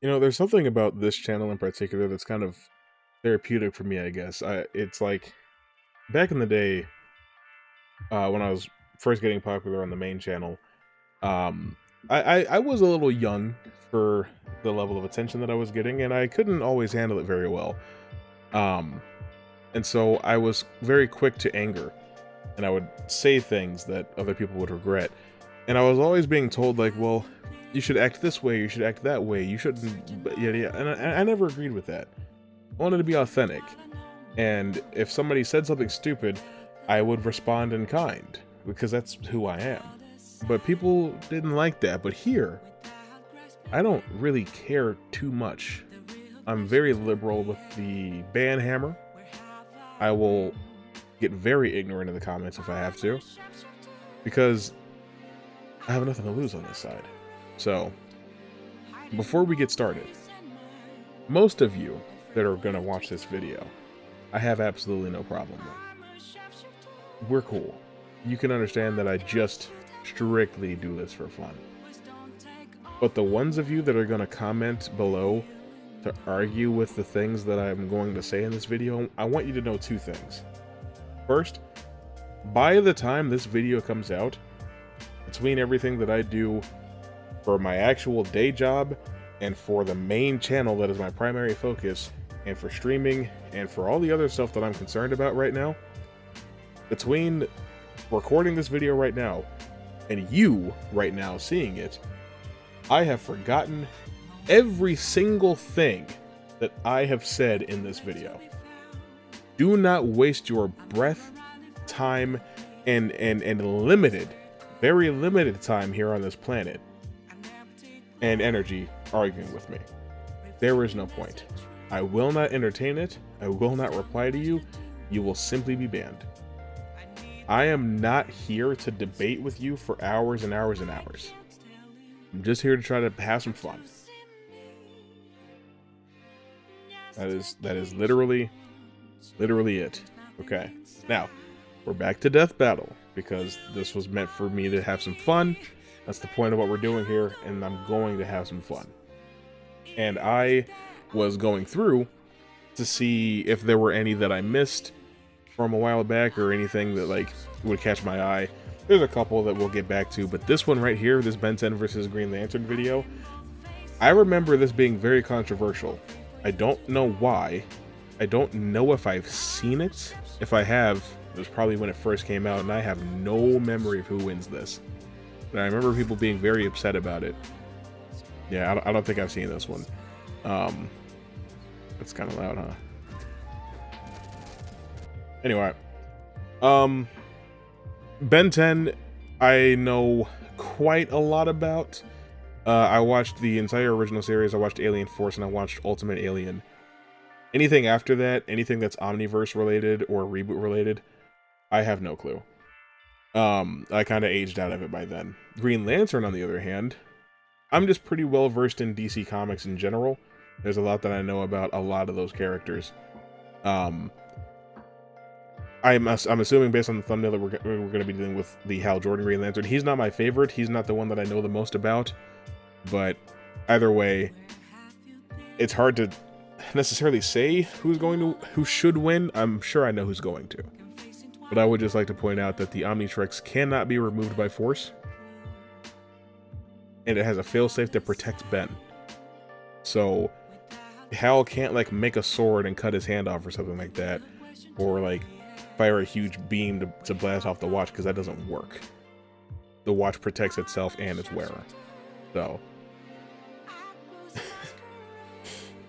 You know, there's something about this channel in particular that's kind of therapeutic for me, I guess. It's like back in the day, when I was first getting popular on the main channel, um, I was a little young for the level of attention that I was getting, and I couldn't always handle it very well. Um, and so I was very quick to anger, and I would say things that other people would regret. And I was always being told, like, well, you should act this way, you should act that way, you shouldn't, yeah. And I never agreed with that. I wanted to be authentic. And if somebody said something stupid, I would respond in kind, because that's who I am. But people didn't like that. But here, I don't really care too much. I'm very liberal with the ban hammer. I will get very ignorant in the comments if I have to, because I have nothing to lose on this side. So, before we get started, most of you that are going to watch this video, I have absolutely no problem with. We're cool. You can understand that I just strictly do this for fun. But the ones of you that are going to comment below to argue with the things that I'm going to say in this video, I want you to know two things. First, by the time this video comes out, between everything that I do for my actual day job and for the main channel that is my primary focus, and for streaming and for all the other stuff that I'm concerned about right now, between recording this video right now and you right now seeing it, I have forgotten every single thing that I have said in this video. Do not waste your breath, time, and limited, very limited time here on this planet and energy arguing with me. There is no point. I will not entertain it. I will not reply to you. You will simply be banned. I am not here to debate with you for hours and hours and hours. I'm just here to try to have some fun. That is literally it. Okay. Now, we're back to Death Battle, because this was meant for me to have some fun. That's the point of what we're doing here, and I'm going to have some fun. And I was going through to see if there were any that I missed from a while back, or anything that like would catch my eye. There's a couple that we'll get back to, but this one right here, this Ben 10 versus Green Lantern video, I remember this being very controversial. I don't know why. I don't know if I've seen it. If I have, it was probably when it first came out, and I have no memory of who wins this. But I remember people being very upset about it. Yeah, I don't think I've seen this one. It's kind of loud, huh? Anyway, Ben 10, I know quite a lot about. I watched the entire original series. I watched Alien Force, and I watched Ultimate Alien. Anything after that, anything that's Omniverse related or reboot related, I have no clue. I kind of aged out of it by then. Green Lantern, on the other hand, I'm just pretty well versed in DC Comics in general. There's a lot that I know about a lot of those characters. I'm assuming based on the thumbnail that we're going to be dealing with the Hal Jordan Green Lantern. He's not my favorite. He's not the one that I know the most about. But either way, it's hard to necessarily say who should win. I'm sure I know who's going to. But I would just like to point out that the Omnitrix cannot be removed by force. And it has a failsafe that protects Ben. So Hal can't like make a sword and cut his hand off or something like that. Or like fire a huge beam to blast off the watch, because that doesn't work. The watch protects itself and its wearer. So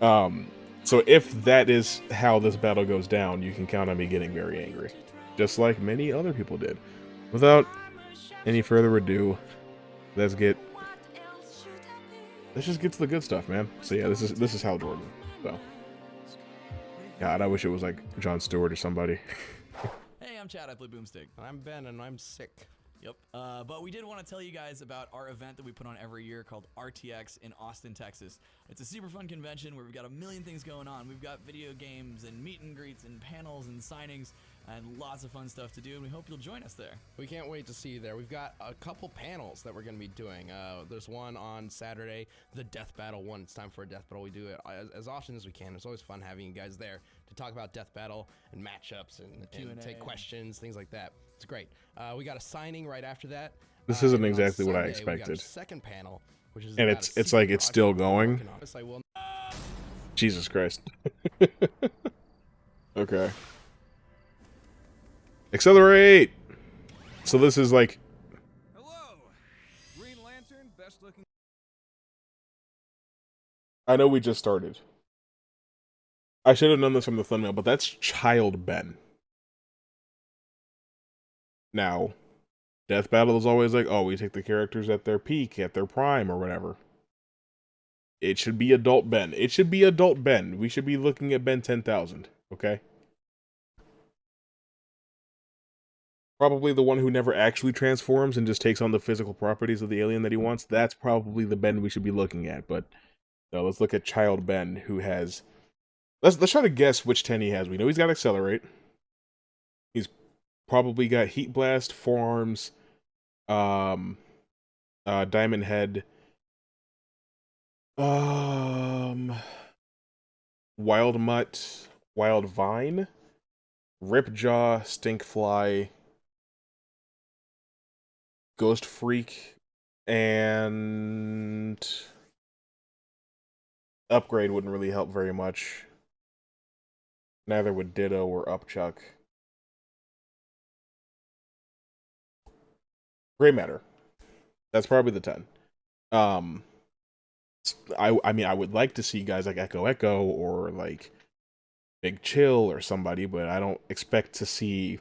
so if that is how this battle goes down, you can count on me getting very angry, just like many other people did. Without any further ado, let's just get to the good stuff, man. So yeah, this is Hal Jordan. So God, I wish it was like Jon Stewart or somebody. Hey, I'm Chad at Blue Boomstick. I'm Ben, and I'm sick. Yep. But we did want to tell you guys about our event that we put on every year called RTX in Austin, Texas. It's a super fun convention where we've got a million things going on. We've got video games and meet and greets and panels and signings and lots of fun stuff to do, and we hope you'll join us there. We can't wait to see you there. We've got a couple panels that we're going to be doing. There's one on Saturday, the Death Battle one. It's time for a Death Battle. We do it as often as we can. It's always fun having you guys there to talk about Death Battle and matchups and take questions, things like that. It's great. We got a signing right after that. This isn't exactly Sunday, what I expected. We got our second panel, which is and it's like it's still going. Jesus Christ. Okay. Accelerate. So this is like. Hello, Green Lantern, best looking. I know we just started. I should have known this from the thumbnail, but that's Child Ben. Now, Death Battle is always like, oh, we take the characters at their peak, at their prime, or whatever. It should be Adult Ben. It should be Adult Ben. We should be looking at Ben 10,000, okay? Probably the one who never actually transforms and just takes on the physical properties of the alien that he wants. That's probably the Ben we should be looking at. But no, let's look at Child Ben, who has. Let's try to guess which 10 he has. We know he's got Accelerate. He's probably got Heat Blast, Forearms, Diamond Head, Wild Mutt, Wild Vine, Ripjaw, Stinkfly, Ghost Freak, and Upgrade wouldn't really help very much. Neither would Ditto or Upchuck. Gray Matter. That's probably the 10. I mean, I would like to see guys like Echo Echo or like Big Chill or somebody, but I don't expect to see.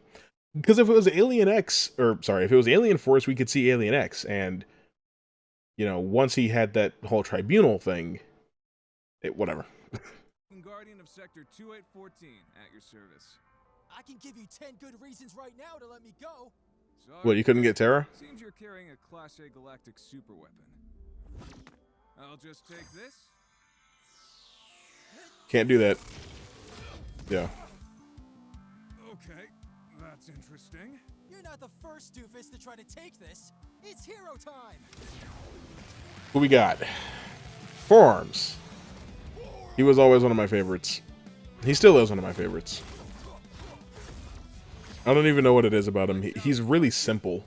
Because if it was Alien X, or sorry, if it was Alien Force, we could see Alien X, and you know, once he had that whole tribunal thing, whatever. Guardian of Sector 2814 at your service. I can give you 10 good reasons right now to let me go. Sorry. What, you couldn't get Terra? Seems you're carrying a Class A galactic superweapon. I'll just take this. Can't do that. Yeah. Okay, that's interesting. You're not the first doofus to try to take this. It's hero time. Who we got? Forearms. He was always one of my favorites. He still is one of my favorites. I don't even know what it is about him. He's really simple.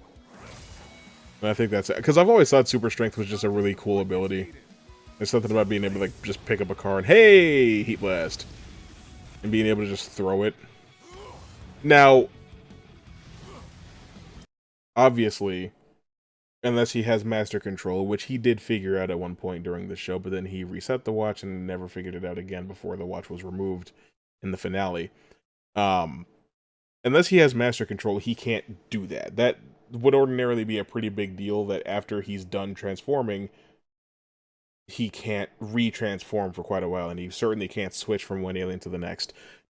And I think that's it. Because I've always thought Super Strength was just a really cool ability. There's something about being able to like just pick up a car and, hey, Heat Blast. And being able to just throw it. Now, obviously, unless he has Master Control, which he did figure out at one point during the show, but then he reset the watch and never figured it out again before the watch was removed in the finale. Unless he has Master Control, he can't do that. That would ordinarily be a pretty big deal, that after he's done transforming, he can't re-transform for quite a while, and he certainly can't switch from one alien to the next.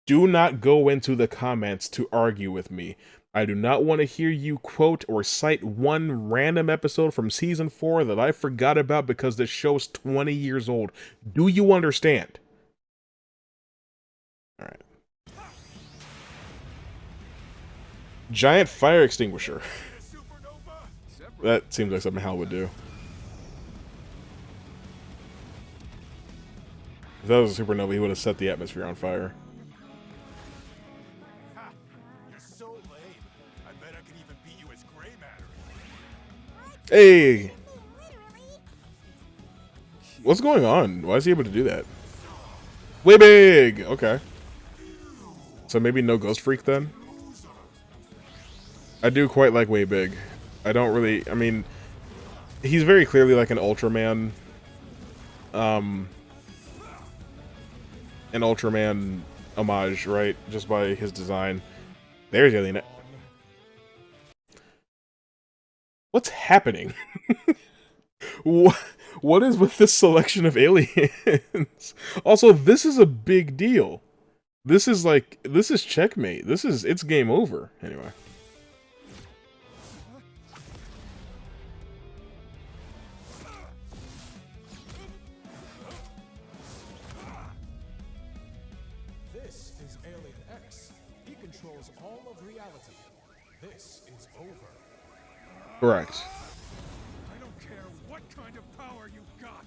Do not go into the comments to argue with me. I do not want to hear you quote or cite one random episode from Season 4 that I forgot about because this show's 20 years old. Do you understand? Alright. Giant fire extinguisher. That seems like something Hal would do. If that was a supernova, he would have set the atmosphere on fire. Ha! You're so lame. I bet I can even beat you as gray matter. Hey! What's going on? Why is he able to do that? Way big! Okay. So maybe no Ghost Freak then? I do quite like Way Big. I don't really... I mean, he's very clearly like an Ultraman... an Ultraman homage, right? Just by his design. There's Alien. What's happening? What is with this selection of aliens? Also, this is a big deal. This is like, this is checkmate. It's game over. Anyway. controls all of reality. This is over. Correct. I don't care what kind of power you got.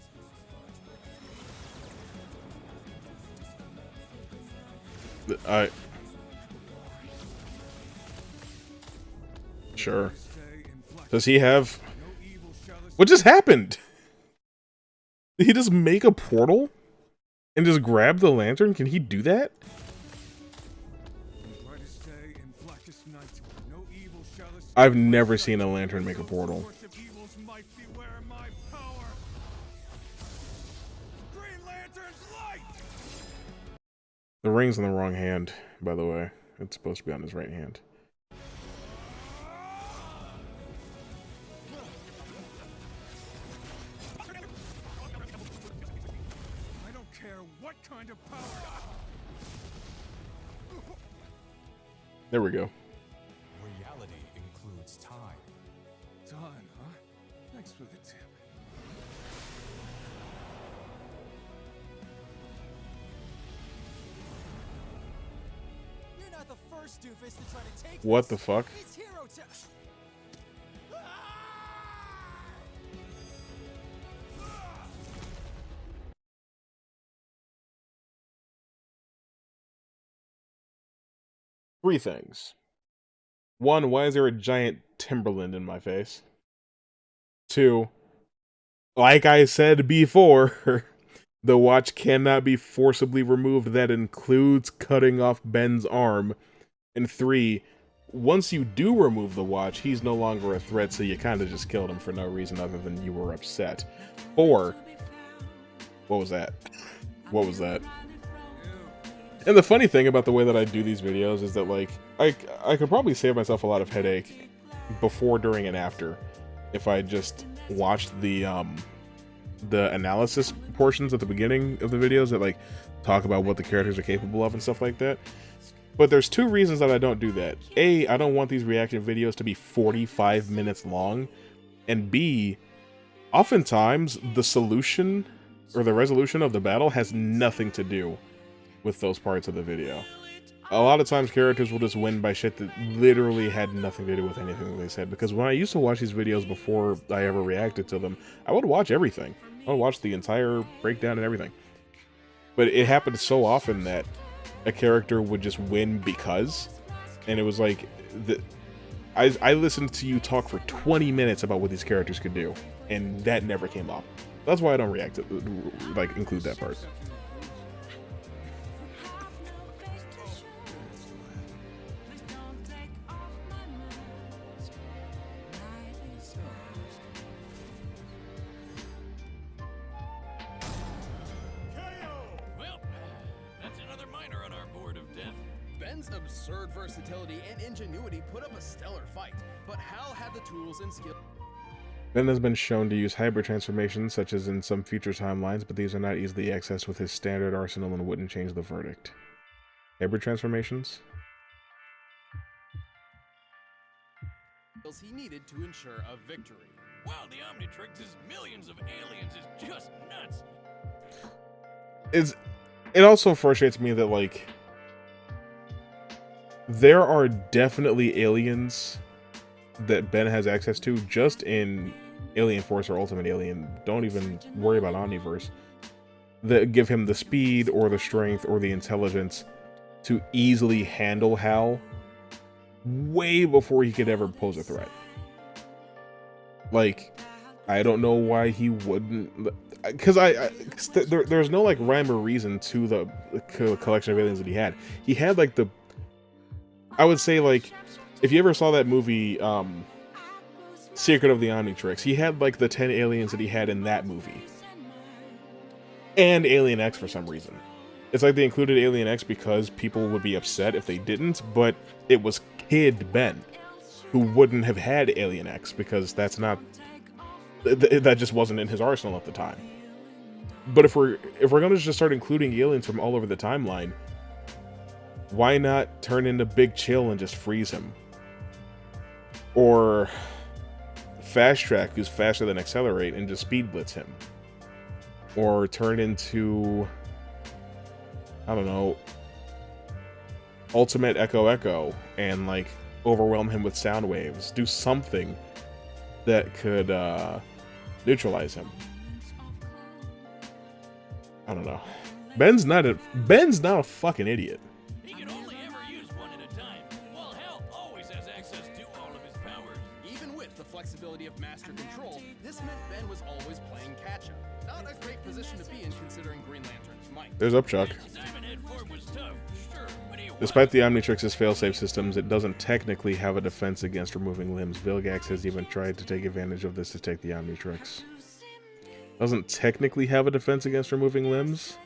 Sure. Stay in black. Does he have... No evil shall What just happened? Did he just make a portal? And just grab the lantern? Can he do that? In brightest day and blackest night, no evil shall escape I've my never sight. seen a lantern make a portal. Source of evil's might, beware my power. Green Lantern's light! The ring's in the wrong hand, by the way. It's supposed to be on his right hand. I don't care what kind of power. There we go. Reality includes time. Time, huh? Thanks for the tip. You're not the first doofus to try to take What the this. fuck? It's hero time. Three things. One, why is there a giant Timberland in my face? Two, like I said before, the watch cannot be forcibly removed. That includes cutting off Ben's arm. And three, once you do remove the watch, he's no longer a threat, so you kind of just killed him for no reason other than you were upset. Four, what was that? What was that? And the funny thing about the way that I do these videos is that, like, I could probably save myself a lot of headache before, during, and after if I just watched the analysis portions at the beginning of the videos that, like, talk about what the characters are capable of and stuff like that. But there's two reasons that I don't do that. A, I don't want these reaction videos to be 45 minutes long. And B, oftentimes the solution or the resolution of the battle has nothing to do with those parts of the video. A lot of times characters will just win by shit that literally had nothing to do with anything that they said. Because when I used to watch these videos before I ever reacted to them, I would watch everything. I would watch the entire breakdown and everything. But it happened so often that a character would just win because, and it was like, I listened to you talk for 20 minutes about what these characters could do, and that never came up. That's why I don't react to, like, include that part. Well, that's another minor on our board of death. Ben's absurd versatility and ingenuity put up a stellar fight, but Hal had the tools and skill. Ben has been shown to use hybrid transformations, such as in some future timelines, but these are not easily accessed with his standard arsenal and wouldn't change the verdict. Hybrid transformations? He needed to ensure a victory. Wow, the Omnitrix's millions of aliens is just nuts. It also frustrates me that, like, there are definitely aliens that Ben has access to just in Alien Force or Ultimate Alien. Don't even worry about Omniverse. That give him the speed or the strength or the intelligence to easily handle Hal way before he could ever pose a threat. Like, I don't know why he wouldn't, because there's no, like, rhyme or reason to the collection of aliens that he had. He had, like, I would say, like, if you ever saw that movie, Secret of the Omnitrix, he had, like, the 10 aliens that he had in that movie. And Alien X for some reason. It's like they included Alien X because people would be upset if they didn't, but it was Kid Ben who wouldn't have had Alien X because that's not... that just wasn't in his arsenal at the time. But if we're gonna just start including aliens from all over the timeline, why not turn into Big Chill and just freeze him? Or Fast Track, who's faster than Accelerate, and just speed blitz him? Or turn into, I don't know, ultimate Echo Echo and like overwhelm him with sound waves. Do something that could neutralize him. I don't know. Ben's not a fucking idiot. He can only ever use one at a time, while Hal always has access to all of his powers. Even with the flexibility of master control, this meant Ben was always playing catch-up. Not a great position to be in considering Green Lantern's might. There's Upchuck. Diamond Head form was tough, sure, but he Despite the Omnitrix's failsafe systems, it doesn't technically have a defense against removing limbs. Vilgax has even tried to take advantage of this to take the Omnitrix. Doesn't technically have a defense against removing limbs?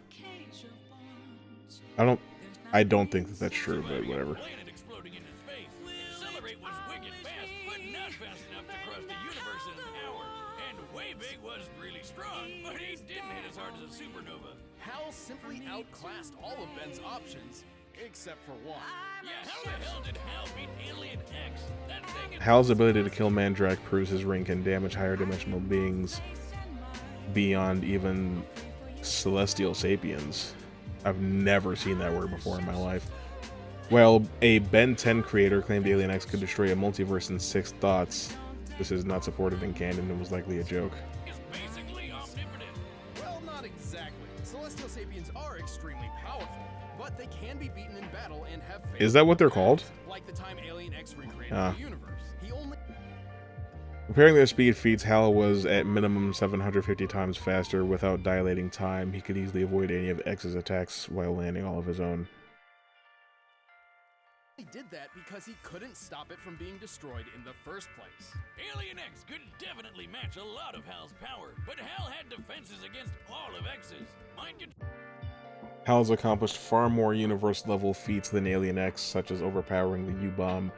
I don't think that that's true, but whatever. planet exploding in his face. Accelerate was wicked fast, but not fast enough to cross the universe in an hour. And Way Big was really strong, but he didn't hit as hard as a supernova. Hal simply outclassed all of Ben's options, except for one. Yeah, how the hell did Hal beat Alien X? That thing is Hal's ability to kill Mandrak proves his ring can damage higher dimensional beings beyond even celestial sapiens. I've never seen that word before in my life. Well, a Ben 10 creator claimed Alien X could destroy a multiverse in 6 thoughts. This is not supported in canon and was likely a joke. basically omnipotent. Well, not exactly. Celestial Sapiens are extremely powerful, but they can be beaten in battle and have Is that what they're called? like the time Alien X recreated Ah. the universe. He only Comparing their speed feats, Hal was at minimum 750 times faster without dilating time. He could easily avoid any of X's attacks while landing all of his own. did that because he couldn't stop it from being destroyed in the first place. Alien X could definitely match a lot of Hal's power, but Hal had defenses against all of X's. Mind control. Hal's accomplished far more universe-level feats than Alien X, such as overpowering the U-bomb.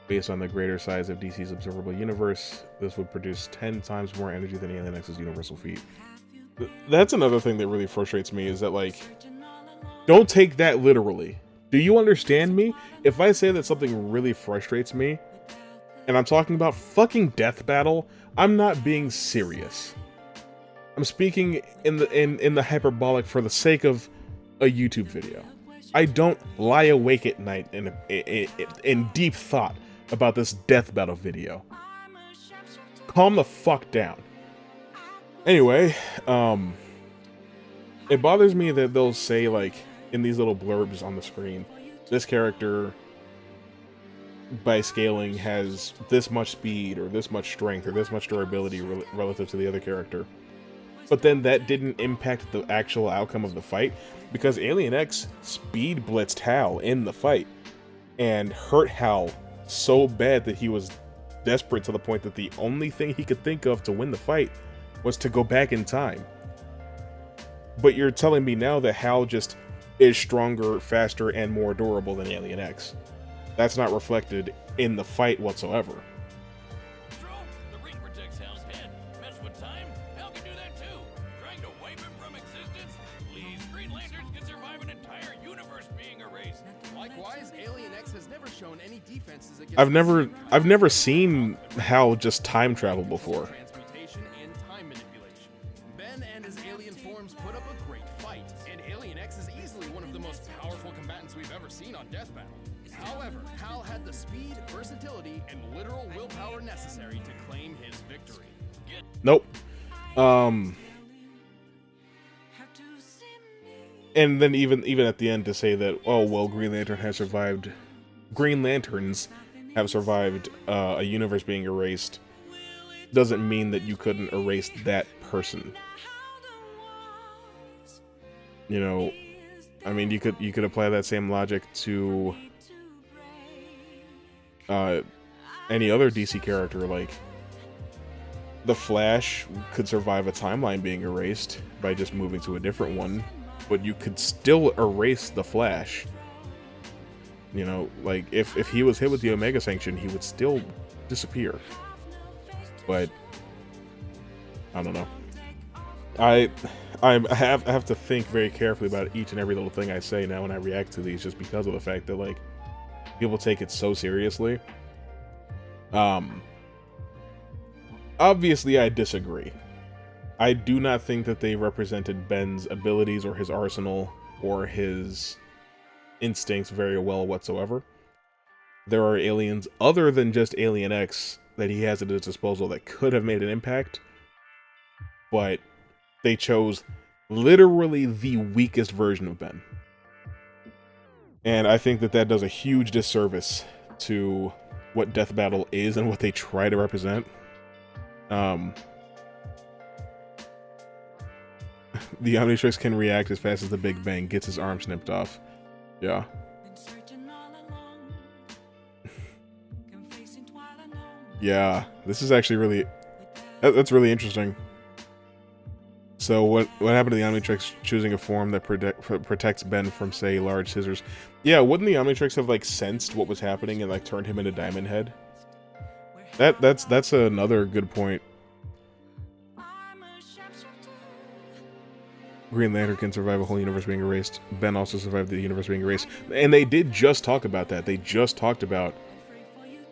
Based on the greater size of DC's observable universe, this would produce 10 times more energy than Alien X's universal feat. That's another thing that really frustrates me, is that, like, don't take that literally. Do you understand me? If I say that something really frustrates me, and I'm talking about fucking Death Battle, I'm not being serious. I'm speaking in the hyperbolic for the sake of a YouTube video. I don't lie awake at night in deep thought about this Death Battle video. Calm the fuck down. Anyway, it bothers me that they'll say, like, in these little blurbs on the screen, this character, by scaling, has this much speed, or this much strength, or this much durability relative to the other character. But then that didn't impact the actual outcome of the fight, because Alien X speed blitzed Hal in the fight, and hurt Hal so bad that he was desperate to the point that the only thing he could think of to win the fight was to go back in time. But you're telling me now that Hal just is stronger, faster, and more durable than Alien X. That's not reflected in the fight whatsoever. The ring protects Hal's head. Mess with time? Hal can do that too. Trying to wipe him from existence? Please, Green Lanterns can survive an entire universe being erased. Likewise, Alien X has never shown any defenses against I've never seen Hal just time travel before. transmutation and time manipulation. Ben and his alien forms put up a great fight, and Alien X is easily one of the most powerful combatants we've ever seen on Death Battle. However, Hal had the speed, versatility, and literal willpower necessary to claim his victory. Nope. And then even at the end to say that, oh well, Green Lanterns have survived a universe being erased, doesn't mean that you couldn't erase that person. You know, I mean, you could apply that same logic to any other DC character. Like, the Flash could survive a timeline being erased by just moving to a different one, but you could still erase the Flash. You know, like, if he was hit with the Omega Sanction, he would still disappear. But I don't know. I have to think very carefully about each and every little thing I say now when I react to these, just because of the fact that, like, people take it so seriously. Obviously, I disagree. I do not think that they represented Ben's abilities or his arsenal or his instincts very well whatsoever. There are aliens other than just Alien X that he has at his disposal that could have made an impact, but they chose literally the weakest version of Ben. And I think that that does a huge disservice to what Death Battle is and what they try to represent. The Omnitrix can react as fast as the Big Bang gets his arm snipped off. Yeah. Yeah, this is actually really... That's really interesting. So what happened to the Omnitrix choosing a form that protects Ben from, say, large scissors? Yeah, wouldn't the Omnitrix have, like, sensed what was happening and, like, turned him into Diamond Head? That's another good point. Green Lantern can survive a whole universe being erased. Ben also survived the universe being erased. And they did just talk about that. They just talked about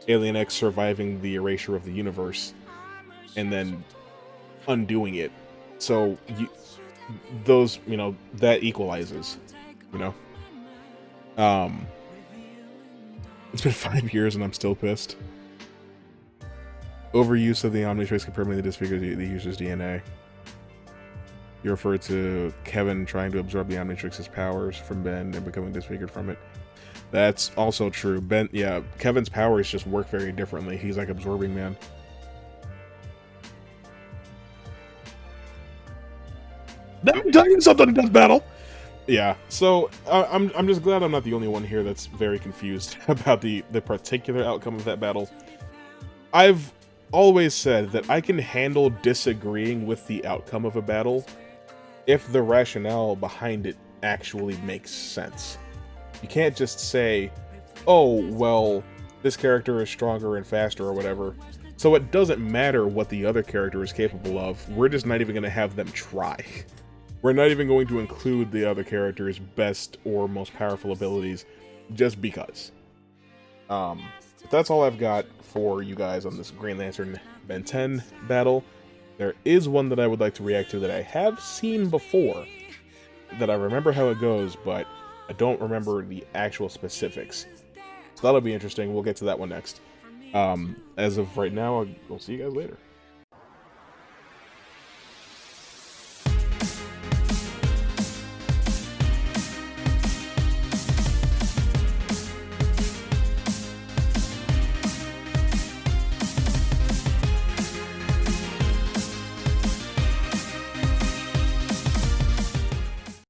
Alien X surviving the erasure of the universe and then undoing it. So, that equalizes, It's been 5 years and I'm still pissed. Overuse of the Omnitrix can permanently disfigure the user's DNA. You refer to Kevin trying to absorb the Omnitrix's powers from Ben and becoming disfigured from it. That's also true. Kevin's powers just work very differently. He's like absorbing man. Let me tell you something in Death Battle! Yeah, so I'm just glad I'm not the only one here that's very confused about the particular outcome of that battle. I've always said that I can handle disagreeing with the outcome of a battle if the rationale behind it actually makes sense. You can't just say, oh, well, this character is stronger and faster or whatever, so it doesn't matter what the other character is capable of, we're just not even going to have them try. We're not even going to include the other character's best or most powerful abilities just because. That's all I've got for you guys on this Green Lantern Ben 10 battle. There is one that I would like to react to that I have seen before, that I remember how it goes, but I don't remember the actual specifics. So that'll be interesting. We'll get to that one next. As of right now, we'll see you guys later.